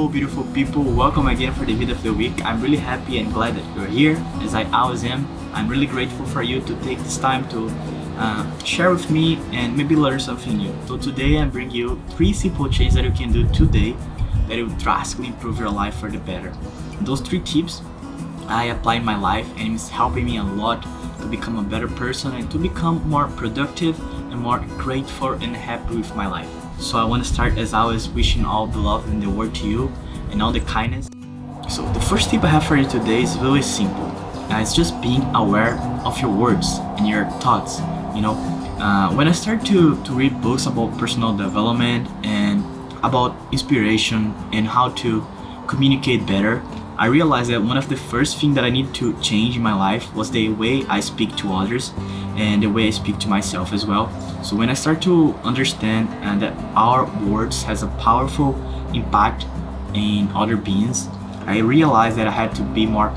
Hello beautiful people, welcome again for the video of the week. I'm really happy and glad that you're here, as I always am. I'm really grateful for you to take this time to share with me and maybe learn something new. So today I'm bringing you 3 simple changes that you can do today that will drastically improve your life for the better. Those 3 tips I apply in my life and it's helping me a lot to become a better person and to become more productive and more grateful and happy with my life. So I want to start as always wishing all the love in the world to you and all the kindness. So the first tip I have for you today is really simple. It's just being aware of your words and your thoughts. When I start to read books about personal development and about inspiration and how to communicate better, I realized that one of the first things that I need to change in my life was the way I speak to others and the way I speak to myself as well. So when I start to understand that our words has a powerful impact in other beings, I realized that I had to be more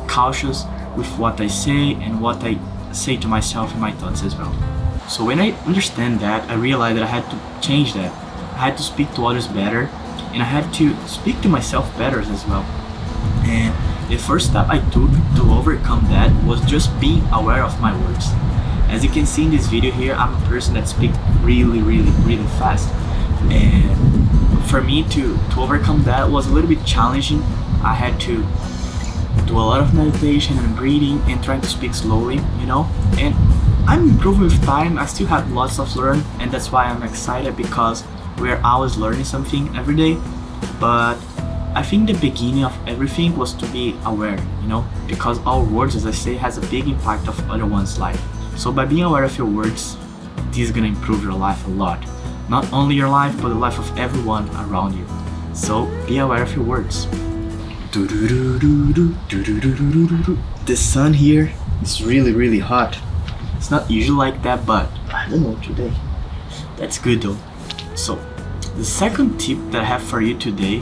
cautious with what I say and what I say to myself and my thoughts as well. So when I understand that, I realized that I had to change that. I had to speak to others better and I had to speak to myself better as well. And the first step I took to overcome that was just being aware of my words. As you can see in this video here, I'm a person that speaks really fast. And for me to overcome that was a little bit challenging. I had to do a lot of meditation and breathing and trying to speak slowly, and I'm improving with time. I still have lots of learn, and that's why I'm excited because we're always learning something every day. But I think the beginning of everything was to be aware, because our words, as I say, has a big impact of other one's life. So by being aware of your words, this is gonna improve your life a lot. Not only your life, but the life of everyone around you. So be aware of your words. The sun here is really hot. It's not usually like that, but I don't know today. That's good though. So the second tip that I have for you today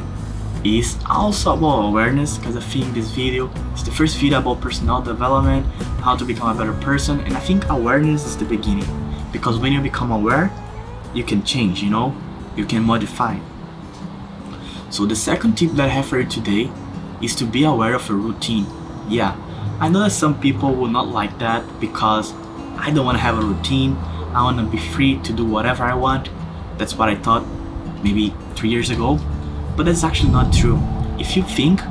is also about awareness, because I think this video is the first video about personal development, how to become a better person, and I think awareness is the beginning, because when you become aware, you can change, you can modify. So the second tip that I have for you today is to be aware of a routine. Yeah, I know that some people will not like that because I don't want to have a routine. I want to be free to do whatever I want. That's what I thought maybe 3 years ago. But that's actually not true. If you think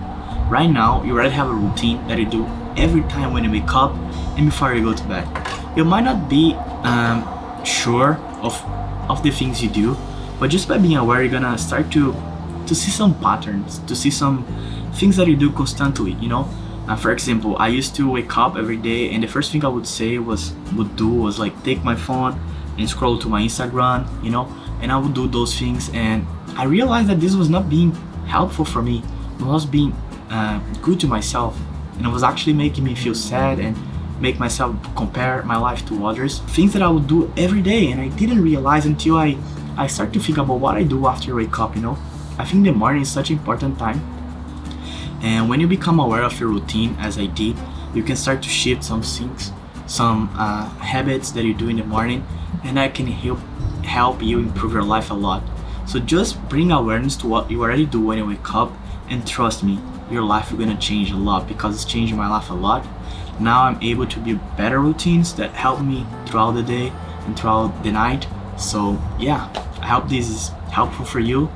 right now you already have a routine that you do every time when you wake up and before you go to bed. You might not be sure of the things you do, but just by being aware, you're gonna start to see some patterns, to see some things that you do constantly. For example, I used to wake up every day and the first thing I would do was like take my phone and scroll to my Instagram, and I would do those things, and I realized that this was not being helpful for me. It was being good to myself, and it was actually making me feel sad and make myself compare my life to others. Things that I would do every day, and I didn't realize until I started to think about what I do after I wake up. I think the morning is such an important time, and when you become aware of your routine, as I did, you can start to shift some things, some habits that you do in the morning, and that can help you improve your life a lot. So just bring awareness to what you already do when you wake up, and trust me, your life is gonna change a lot, because it's changing my life a lot. Now I'm able to build better routines that help me throughout the day and throughout the night. So yeah, I hope this is helpful for you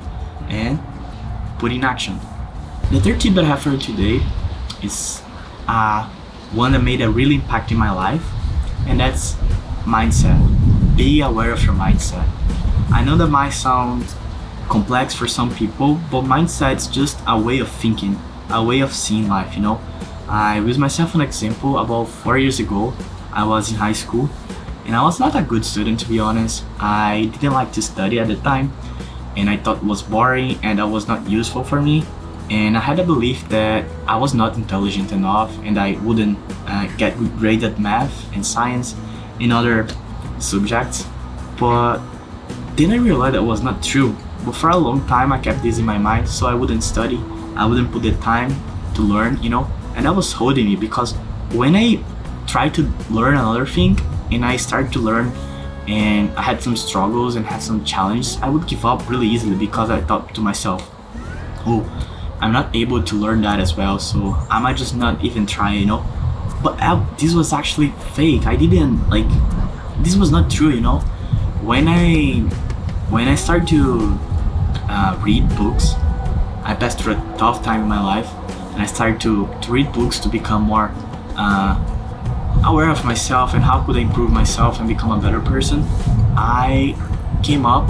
and put in action. The third tip that I have for you today is one that made a really impact in my life, and that's mindset. Be aware of your mindset. I know that might sound complex for some people, but mindset is just a way of thinking, a way of seeing life. I use myself an example. About 4 years ago, I was in high school and I was not a good student, to be honest. I didn't like to study at the time, and I thought it was boring and that was not useful for me. And I had a belief that I was not intelligent enough and I wouldn't get good grades at math and science and other subjects. But then I realized that was not true. But for a long time I kept this in my mind, so I wouldn't study, I wouldn't put the time to learn, and that was holding me, because when I tried to learn another thing and I started to learn and I had some struggles and had some challenges, I would give up really easily, because I thought to myself, oh, I'm not able to learn that as well, so I might just not even try, you know. But this was actually fake. I didn't like. This was not true, you know. When I started to read books, I passed through a tough time in my life, and I started to read books to become more aware of myself and how could I improve myself and become a better person. I came up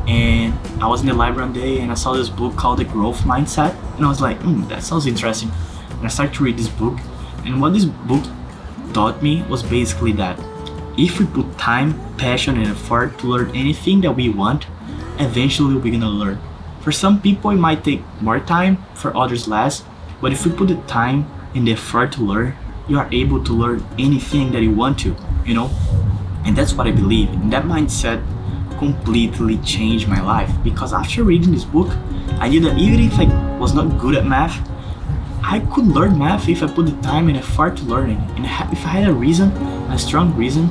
and I was in the library one day and I saw this book called The Growth Mindset, and I was like, that sounds interesting. And I started to read this book, and what this book taught me was basically that if we put time, passion, and effort to learn anything that we want, eventually we're gonna learn. For some people it might take more time, for others less, but if we put the time and the effort to learn, you are able to learn anything that you want to, you know. And that's what I believe, and that mindset completely changed my life, because after reading this book I knew that even if I was not good at math, I could learn math if I put the time and effort to learn it. And if I had a reason, a strong reason,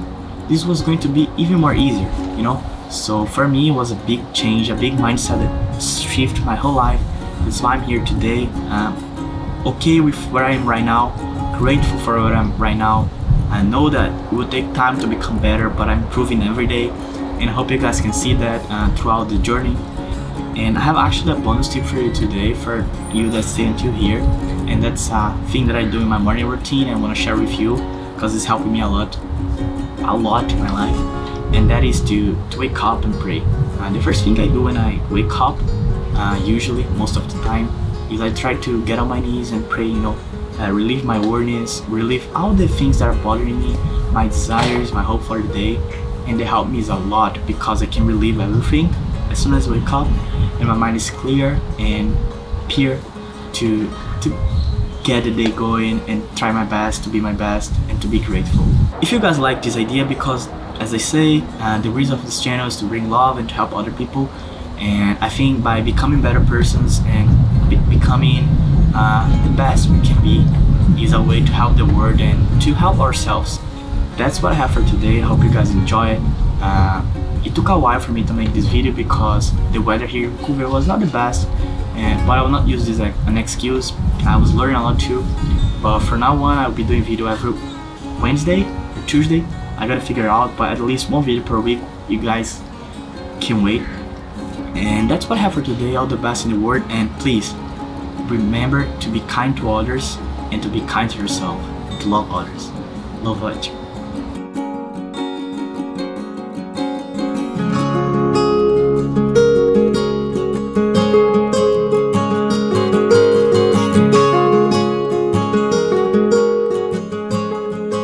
this was going to be even more easier, you know. So for me, it was a big change, a big mindset that shifted my whole life. That's why I'm here today. Okay with where I am right now, grateful for where I am right now. I know that it will take time to become better, but I'm improving every day, and I hope you guys can see that throughout the journey. And I have actually a bonus tip for you today, for you that stay until here, and that's a thing that I do in my morning routine and I want to share with you because it's helping me a lot in my life, and that is to wake up and pray. The first thing I do when I wake up, usually most of the time, is I try to get on my knees and pray, you know, relieve my worries, relieve all the things that are bothering me, my desires, my hope for the day, and they help me a lot because I can relieve everything as soon as I wake up, and my mind is clear and pure to get the day going and try my best to be my best and to be grateful. If you guys like this idea, because as I say, the reason of this channel is to bring love and to help other people, and I think by becoming better persons and becoming the best we can be is a way to help the world and to help ourselves. That's what I have for today. I hope you guys enjoy it. It took a while for me to make this video because the weather here in Vancouver was not the best, but I will not use this as an excuse. I was learning a lot too, but for now on I'll be doing video every Wednesday or Tuesday. I gotta figure it out, but at least one video per week. You guys can wait. And that's what I have for today. All the best in the world, and please remember to be kind to others and to be kind to yourself, to love others. Lovuch.